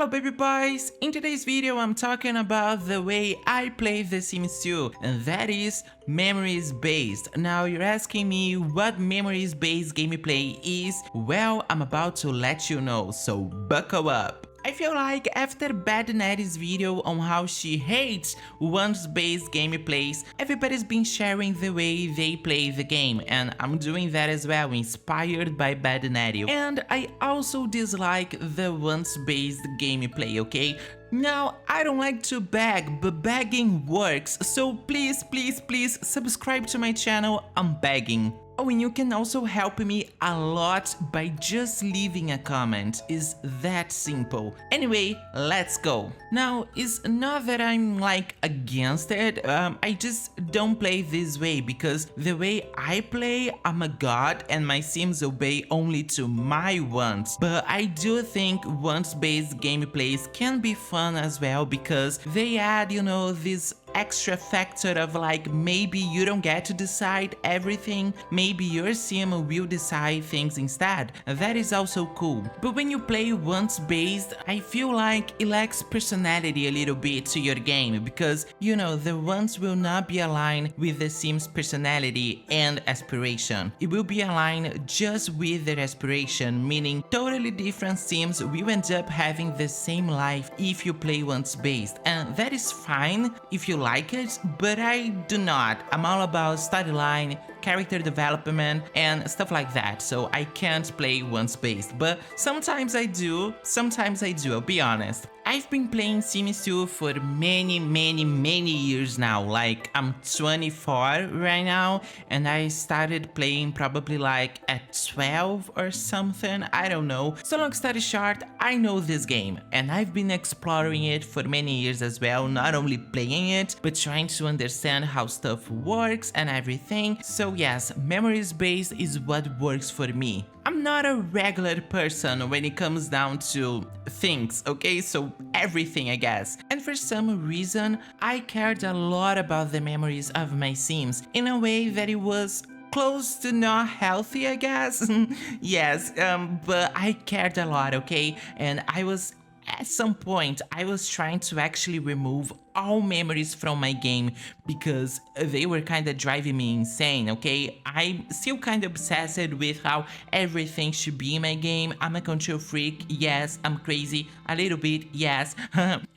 Hello baby boys! In today's video I'm talking about the way I play The Sims 2, and that is memories based. Now you're asking me what memories based gameplay is? Well, I'm about to let you know, so buckle up. I feel like after Bad Nettie's video on how she hates once-based gameplays, everybody's been sharing the way they play the game, and I'm doing that as well, inspired by Bad Nettie. And I also dislike the once-based gameplay, okay? Now, I don't like to beg, but begging works, so please subscribe to my channel, I'm begging. Oh, and you can also help me a lot by just leaving a comment. It's that simple. Anyway, let's go. Now, it's not that I'm like against it, I just don't play this way because the way I play, I'm a god and my sims obey only to my wants. But I do think once-based gameplays can be fun as well because they add, you know, this extra factor of like maybe you don't get to decide everything, maybe your sim will decide things instead. That is also cool. But when you play once based, I feel like it lacks personality a little bit to your game because, you know, the ones will not be aligned with the sim's personality and aspiration. It will be aligned just with their aspiration, meaning totally different sims will end up having the same life if you play once based, and that is fine if you like it, but I do not. I'm all about storyline, character development, and stuff like that, so I can't play once based. But sometimes I do, I'll be honest. I've been playing Sims 2 for many years now, like I'm 24 right now, and I started playing probably like at 12 or something, I don't know. So long story short, I know this game, and I've been exploring it for many years as well, not only playing it, but trying to understand how stuff works and everything. So yes, memories based is what works for me. I'm not a regular person when it comes down to things, okay? So everything, I guess. And for some reason, I cared a lot about the memories of my sims in a way that it was close to not healthy, I guess. Yes, but I cared a lot, okay? And at some point, I was trying to actually remove all memories from my game because they were kind of driving me insane, okay? I'm still kind of obsessed with how everything should be in my game. I'm a control freak, yes. I'm crazy, a little bit, yes.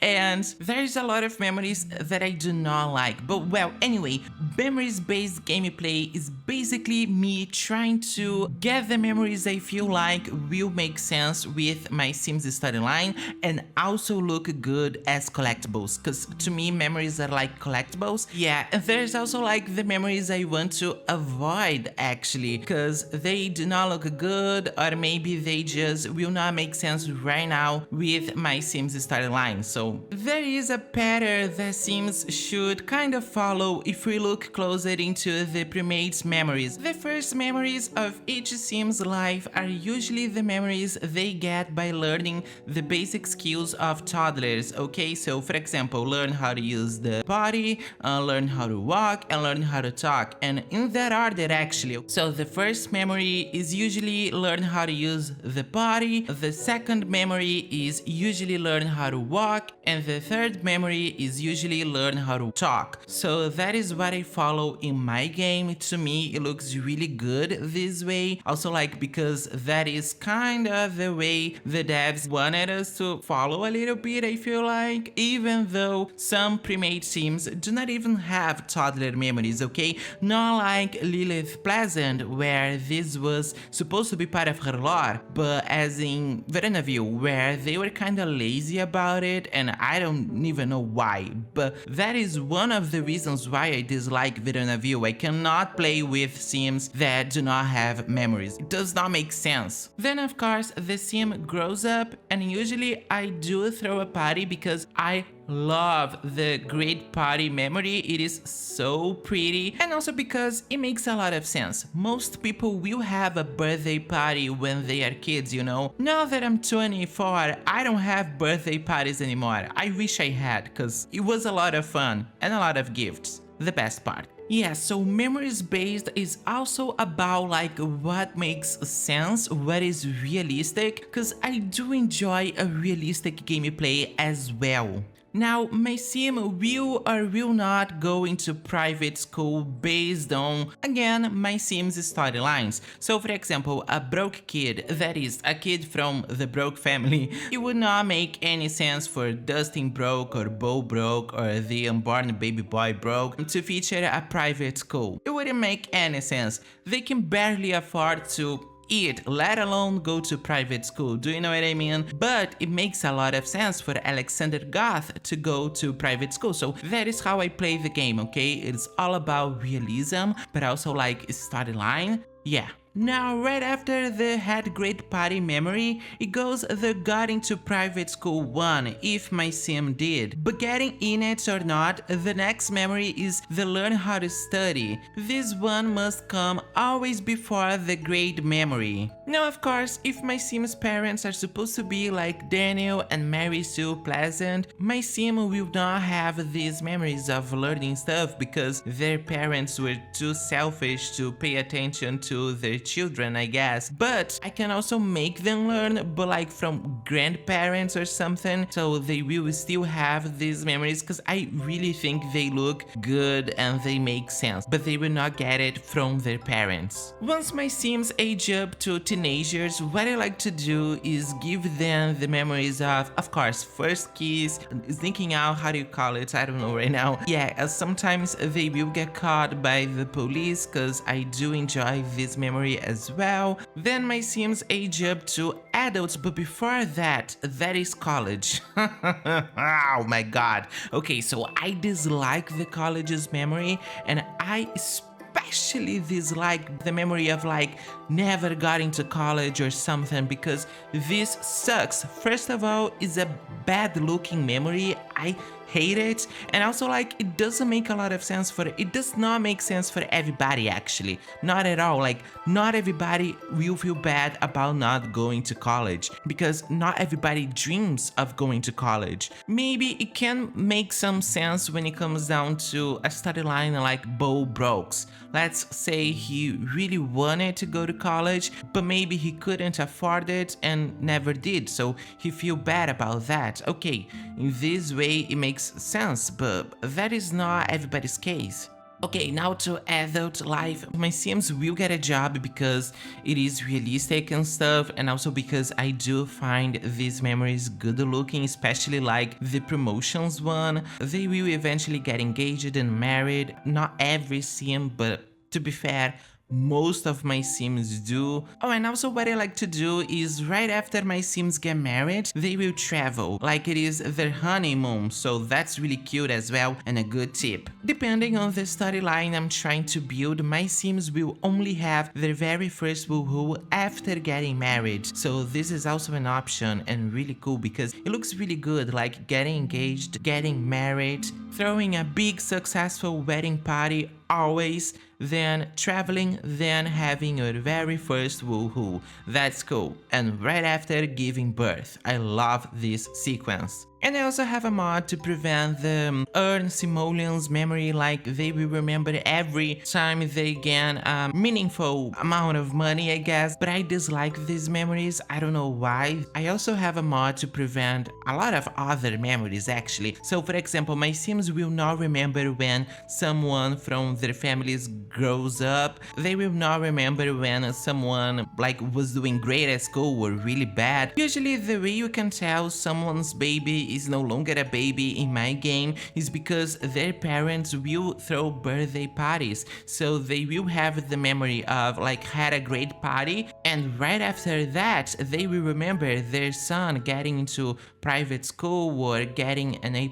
And there's a lot of memories that I do not like. But well, anyway, memories-based gameplay is basically me trying to get the memories I feel like will make sense with my Sims storyline and also look good as collectibles, because to me memories are like collectibles. Yeah, and there's also like the memories I want to avoid actually, because they do not look good or maybe they just will not make sense right now with my Sims storyline. So there is a pattern that Sims should kind of follow if we look closer into the pre-made memories. The first memories of each Sim's life are usually the memories they get by learning the basic skills of toddlers, okay? So for example, learn how to use the body, learn how to walk, and learn how to talk, and in that order actually. So the first memory is usually learn how to use the body, the second memory is usually learn how to walk, and the third memory is usually learn how to talk. So that is what I follow in my game. To me it looks really good this way, also like because that is kind of the way the devs wanted us to follow a little bit, I feel like, even though some pre-made sims do not even have toddler memories, okay? Not like Lilith Pleasant, where this was supposed to be part of her lore, but as in Veronaville, where they were kinda lazy about it, and I don't even know why, but that is one of the reasons why I dislike Veronaville. I cannot play with sims that do not have memories. It does not make sense. Then of course, the sim grows up, and usually I do throw a party because I love the great party memory. It is so pretty, and also because it makes a lot of sense. Most people will have a birthday party when they are kids, you know. Now that I'm 24, I don't have birthday parties anymore. I wish I had, because it was a lot of fun and a lot of gifts. The best part. Yeah, so memories based is also about like what makes sense, what is realistic, because I do enjoy a realistic gameplay as well. Now, my sim will or will not go into private school based on, again, my sim's storylines. So, for example, a broke kid, that is, a kid from the broke family, it would not make any sense for Dustin broke or Bo broke or the unborn baby boy broke to feature a private school. It wouldn't make any sense. They can barely afford to eat, let alone go to private school. Do you know what I mean? But it makes a lot of sense for Alexander Goth to go to private school. So that is how I play the game, okay? It's all about realism, but also like storyline. Yeah. Now, right after the had great party memory, it goes the got into private school 1, if my sim did. But getting in it or not, the next memory is the learn how to study. This one must come always before the great memory. Now, of course, if my sim's parents are supposed to be like Daniel and Mary Sue Pleasant, my sim will not have these memories of learning stuff because their parents were too selfish to pay attention to their children, I guess. But I can also make them learn, but like from grandparents or something, so they will still have these memories because I really think they look good and they make sense, but they will not get it from their parents. Once my sims age up to teenagers, what I like to do is give them the memories of course, first kiss, sneaking out, how do you call it? I don't know right now. Yeah, sometimes they will get caught by the police because I do enjoy this memory as well. Then my sims age up to adults, but before that is college. Oh my god. Okay, so I dislike the college's memory, and I especially dislike the memory of like never got into college or something, because this sucks. First of all, it's a bad looking memory. I hate it, and also like it doesn't make a lot of sense for it does not make sense for everybody, actually, not at all. Like not everybody will feel bad about not going to college, because not everybody dreams of going to college. Maybe it can make some sense when it comes down to a storyline like Bo Brooks. Let's say he really wanted to go to college, but maybe he couldn't afford it and never did, so he feel bad about that. Okay, in this way it makes sense, but that is not everybody's case. Okay, now to adult life. My sims will get a job because it is realistic and stuff, and also because I do find these memories good looking, especially like the promotions one. They will eventually get engaged and married. Not every sim, but to be fair, most of my sims do. Oh, and also what I like to do is right after my sims get married, they will travel like it is their honeymoon, so that's really cute as well and a good tip. Depending on the storyline I'm trying to build, my sims will only have their very first woohoo after getting married, so this is also an option and really cool because it looks really good, like getting engaged, getting married, throwing a big successful wedding party always, then traveling, then having your very first woohoo. That's cool. And right after giving birth. I love this sequence. And I also have a mod to prevent the earn simoleons memory, like they will remember every time they gain a meaningful amount of money, I guess. But I dislike these memories, I don't know why. I also have a mod to prevent a lot of other memories, actually. So for example, my sims will not remember when someone from their families grows up. They will not remember when someone like was doing great at school or really bad. Usually the way you can tell someone's baby is no longer a baby in my game is because their parents will throw birthday parties, so they will have the memory of like had a great party, and right after that they will remember their son getting into private school or getting an A+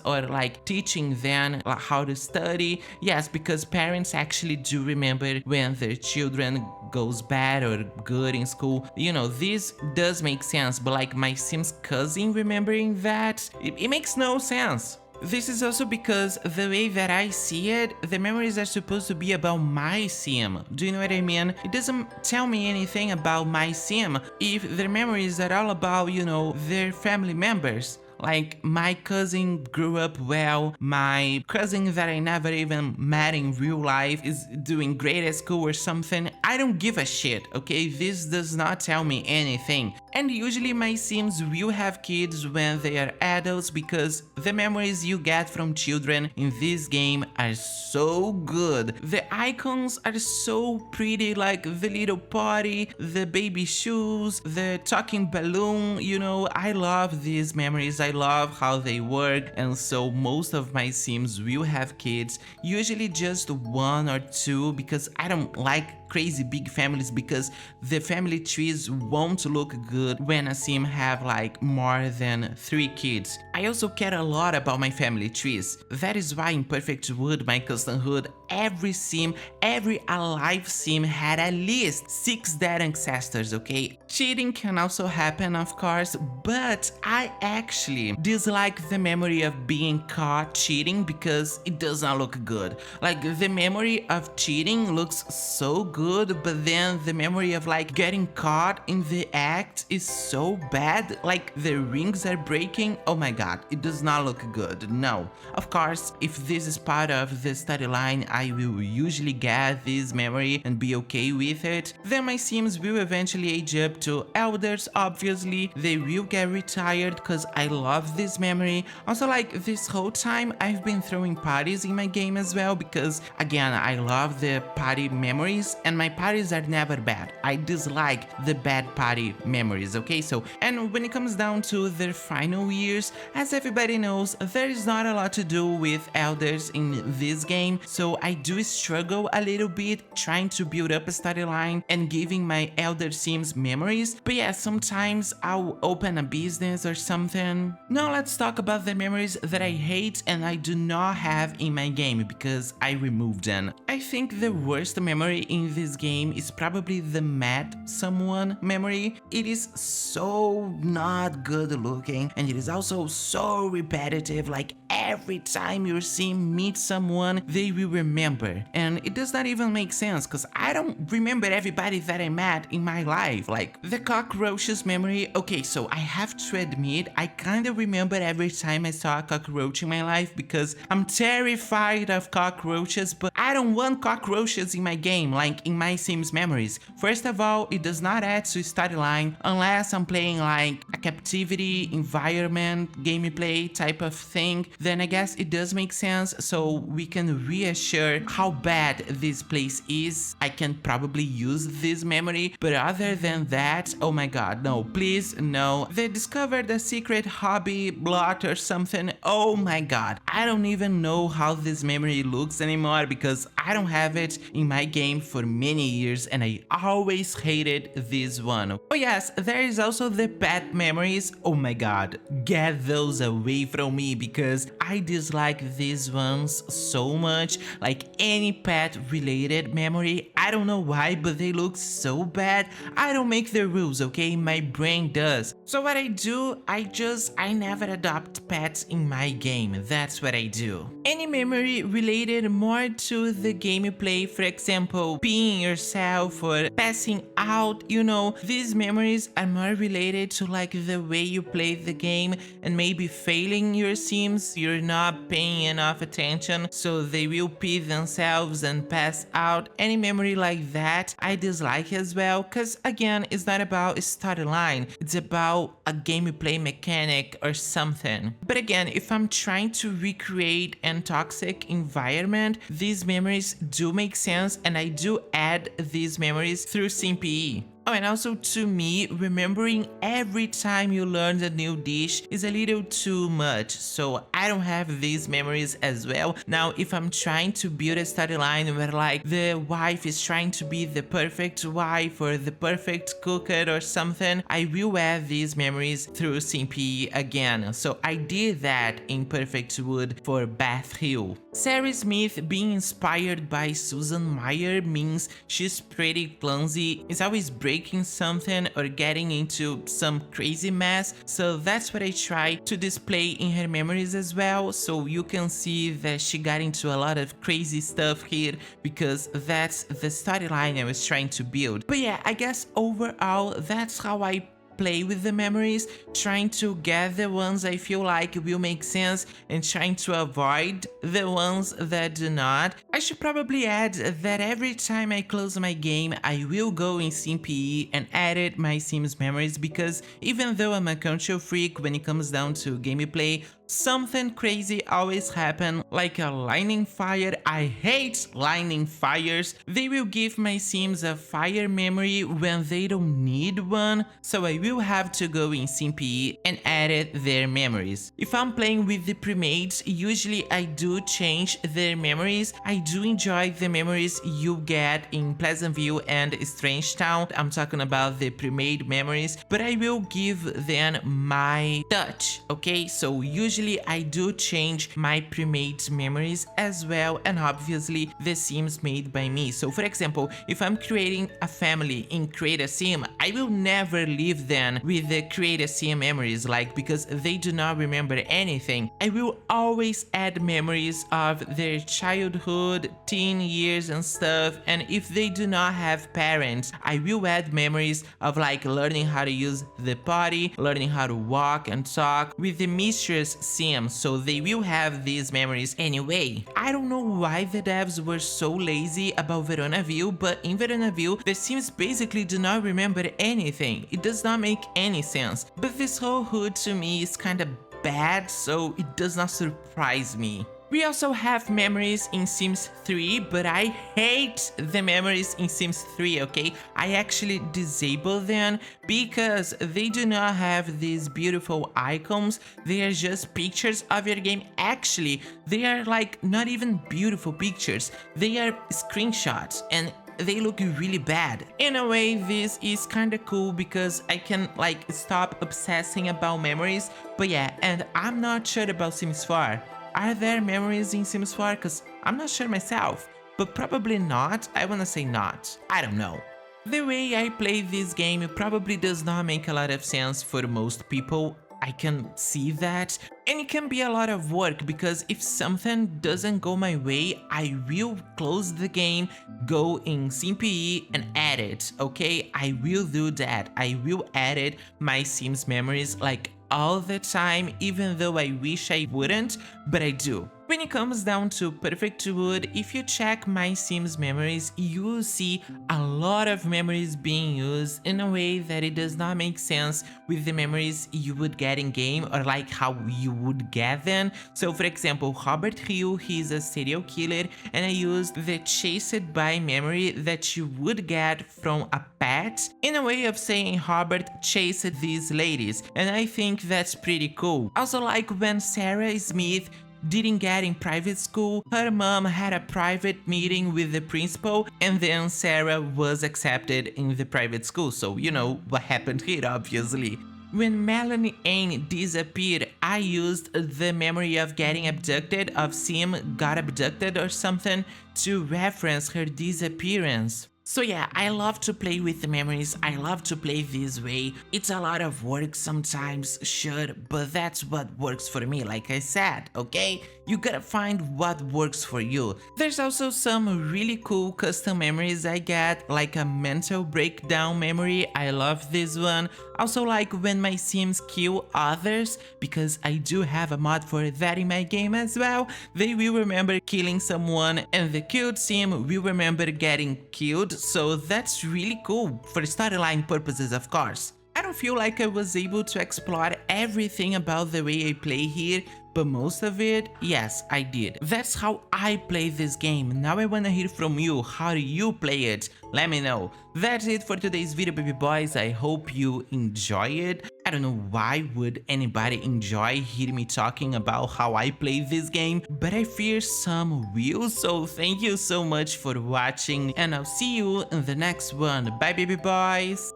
or like teaching them how to study. Yes, because parents actually do remember when their children goes bad or good in school. You know, this does make sense, but like my Sims cousin remembering that, it makes no sense. This is also because the way that I see it, the memories are supposed to be about my sim. Do you know what I mean? It doesn't tell me anything about my sim if their memories are all about, you know, their family members. Like, my cousin grew up well, my cousin that I never even met in real life is doing great at school or something. I don't give a shit, okay? This does not tell me anything. And usually my Sims will have kids when they are adults because the memories you get from children in this game are so good. The icons are so pretty, like the little potty, the baby shoes, the talking balloon, you know, I love these memories, I love how they work, and so most of my Sims will have kids, usually just 1 or 2 because I don't like crazy big families because the family trees won't look good when a Sim have like more than 3 kids. I also care a lot about my family trees. That is why in Perfect Wood, my customhood, every Sim, every alive Sim had at least 6 dead ancestors, okay? Cheating can also happen, of course, but I actually dislike the memory of being caught cheating because it does not look good. Like, the memory of cheating looks so good, but then the memory of like getting caught in the act is so bad, like the rings are breaking. Oh my god, it does not look good. No, of course, if this is part of the storyline, I will usually get this memory and be okay with it. Then my Sims will eventually age up to elders, obviously. They will get retired because I love this memory. Also, like, this whole time I've been throwing parties in my game as well because again, I love the party memories and my parties are never bad. I dislike the bad party memories, okay? So, and when it comes down to their final years, as everybody knows, there is not a lot to do with elders in this game, so I do struggle a little bit trying to build up a storyline and giving my elder Sims memories. But yeah, sometimes I'll open a business or something. Now let's talk about the memories that I hate and I do not have in my game because I removed them. I think the worst memory in this game is probably the met someone memory. It is so not good looking and it is also so repetitive, like every time your Sim meets someone they will remember, and it does not even make sense because I don't remember everybody that I met in my life. Like the cockroaches memory, okay, so I have to admit I kinda remember every time I saw a cockroach in my life because I'm terrified of cockroaches, but I don't want cockroaches in my game like in my Sims memories. First of all, it does not add to storyline unless I'm playing like a captivity environment gameplay type of thing, then I guess it does make sense, so we can reassure how bad this place is. I can probably use this memory, but other than that, oh my god, no, please no. They discovered a secret hobby blot or something. Oh my god, I don't even know how this memory looks anymore because I don't have it in my game for many years and I always hated this one. Oh yes, there is also the pet memories. Oh my god, get those away from me because I dislike these ones so much. Like any pet related memory, I don't know why, but they look so bad. I don't make the rules, okay? My brain does. So what I do, I never adopt pets in my game. That's what I do. Any memory related more to the gameplay, for example, peeing yourself or passing out, you know, these memories are more related to like the way you play the game and maybe failing your Sims. You're not paying enough attention, so they will pee themselves and pass out. Any memory like that I dislike as well, because again, it's not about a storyline, it's about a gameplay mechanic or something. But again, if I'm trying to recreate a toxic environment, these memories do make sense and I do add these memories through SimPE. Oh, and also to me, remembering every time you learn a new dish is a little too much, so I don't have these memories as well. Now, if I'm trying to build a storyline where like the wife is trying to be the perfect wife or the perfect cooker or something, I will add these memories through SimPE again. So I did that in Perfect Wood for Bath Hill. Sarah Smith being inspired by Susan Meyer means she's pretty clumsy, is always breaking something or getting into some crazy mess, so that's what I try to display in her memories as well, so you can see that she got into a lot of crazy stuff here because that's the storyline I was trying to build. But yeah, I guess overall that's how I play with the memories, trying to get the ones I feel like will make sense and trying to avoid the ones that do not. I should probably add that every time I close my game, I will go in SimPE and edit my Sims memories, because even though I'm a control freak when it comes down to gameplay, something crazy always happen, like a lightning fire. I hate lightning fires. They will give my Sims a fire memory when they don't need one, so I will have to go in SimPE and edit their memories. If I'm playing with the premates, usually I do change their memories. I do enjoy the memories you get in Pleasantville and Strangetown. I'm talking about the premade memories, but I will give them my touch, okay? So usually I do change my premade memories as well, and obviously the Sims made by me. So for example, if I'm creating a family in Creusa Sims, I will never leave them with the Creusa Sims memories, like, because they do not remember anything. I will always add memories of their childhood, teen years and stuff, and if they do not have parents, I will add memories of like learning how to use the potty, learning how to walk and talk with the mistress Sims, so they will have these memories anyway. I don't know why the devs were so lazy about Veronaville, but in Veronaville, the Sims basically do not remember anything. It does not make any sense. But this whole hood to me is kinda bad, so it does not surprise me. We also have memories in Sims 3, but I hate the memories in Sims 3, okay? I actually disable them because they do not have these beautiful icons. They are just pictures of your game. Actually, they are like not even beautiful pictures. They are screenshots, and they look really bad. In a way, this is kinda cool because I can like stop obsessing about memories. But yeah, and I'm not sure about Sims 4. Are there memories in Sims 4? Cause I'm not sure myself, but probably not. I wanna say not. I don't know. The way I play this game probably does not make a lot of sense for most people. I can see that, and it can be a lot of work because if something doesn't go my way, I will close the game, go in SimPE and edit, okay? I will do that. I will edit my Sims memories like all the time, even though I wish I wouldn't, but I do. When it comes down to Perfect Wood, if you check my Sims memories, you will see a lot of memories being used in a way that it does not make sense with the memories you would get in game, or like how you would get them. So for example, Robert Hill, he's a serial killer, and I used the chased by memory that you would get from a pet in a way of saying Robert chased these ladies, and I think that's pretty cool. Also, like when Sarah Smith didn't get in private school, her mom had a private meeting with the principal, and then Sarah was accepted in the private school, so you know what happened here, obviously. When Melanie Ann disappeared, I used the memory of getting abducted, of Sim got abducted or something, to reference her disappearance. So yeah, I love to play with the memories, I love to play this way. It's a lot of work sometimes, sure, but that's what works for me, like I said, okay? You gotta find what works for you. There's also some really cool custom memories I get, like a mental breakdown memory, I love this one. Also like when my Sims kill others, because I do have a mod for that in my game as well. They will remember killing someone, and the killed Sim will remember getting killed. So that's really cool, for storyline purposes of course. I don't feel like I was able to explore everything about the way I play here, but most of it, yes, I did. That's how I play this game. Now I wanna hear from you. How do you play it? Let me know. That's it for today's video, baby boys. I hope you enjoy it. I don't know why would anybody enjoy hearing me talking about how I play this game, but I fear some will. So thank you so much for watching, and I'll see you in the next one. Bye, baby boys.